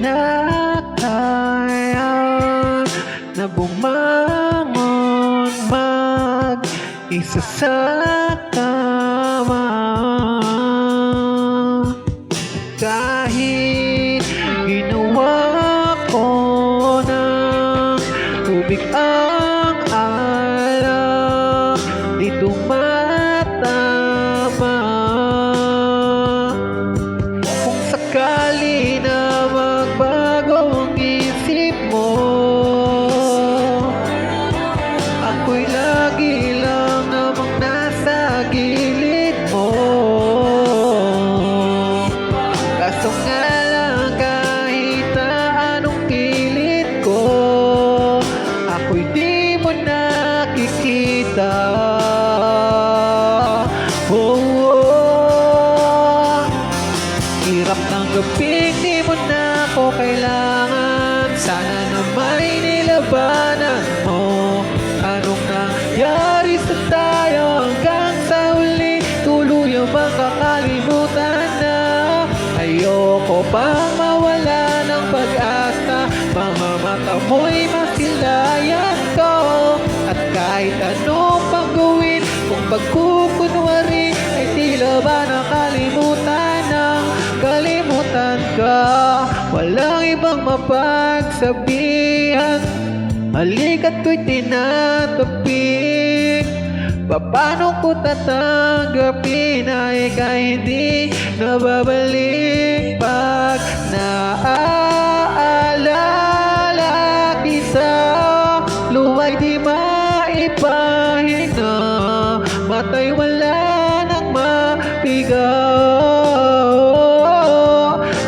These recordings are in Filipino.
kinakaya na bumangon mag-isa sa kama. Kahit ginawa ko ng tubig ang alak, di tumatama. Kung sakali na magbago ang isip mo, ako'y lagi lang namang nasa gilid mo. Kaso nga lang kahit na anong pilit ko, ako'y di mo nakikita. Hirap ng gabing di mo na ako kailangan. Sana na may nilabanan mo. Anong nangyari sa tayo hanggang sa huli? Tuluyang makakalimutan na. Ayoko pang mawala ng pag-asa. Mga mata mo'y masilayan ko. At kahit anong pag-gawin, kung pagkukunwari ay tila ba nakalimutan ng kalimutan ka. Walang ibang mapagsabihan, halika't ko'y tinatapik. Paano ko tatanggapin na ika'y hindi nababalik? Pag naaalala kita, luwa'y di maipahinga, mata'y wala nang mabigaw.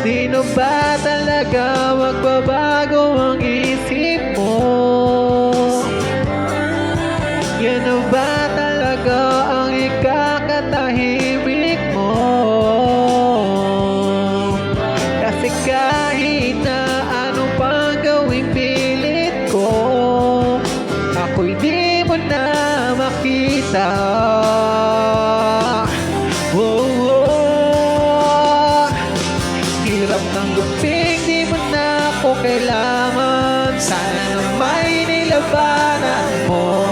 Di na ba talaga magbabago ang isip mo? Yan na ba talaga ang ikakatahimik mo? Kasi kahit na ano pang gawing pilit ko, ako'y di mo na makita. Hirap ng guping, di mo na ako kailangan. Sana na may nilabanan mo.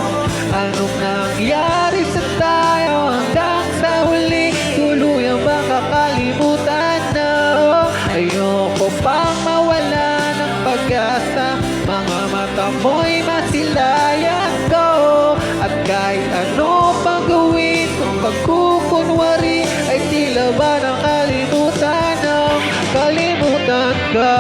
Anong nangyari sa tayo hanggang sa huli? Tuluyang makakalimutan na. Ayoko pang mawala ng pag-asa. Mga mata mo'y masilayan ko. At kahit ano pang gawin, kung pagkukunwari ay tila ba nakalimutan ng kalimutan ka.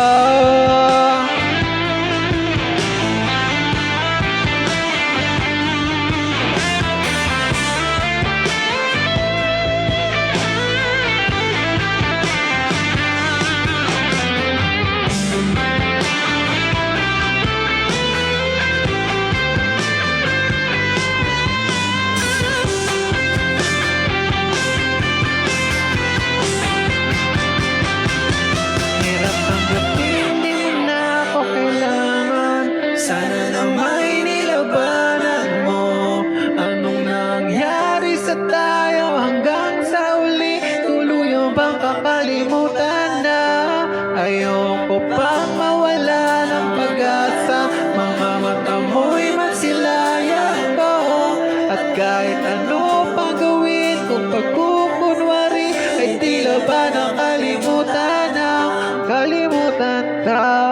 Sana na may nilabanan mo. Anong nangyari sa tayo hanggang sa uli? Tuluyang bang kakalimutan na? Ayoko pang mawala ng pag-asa. Mga mata mo'y masilayan ko. At kahit ano pang gawin, kung pagkukunwari ay tila ba nakalimutan ng kalimutan ka.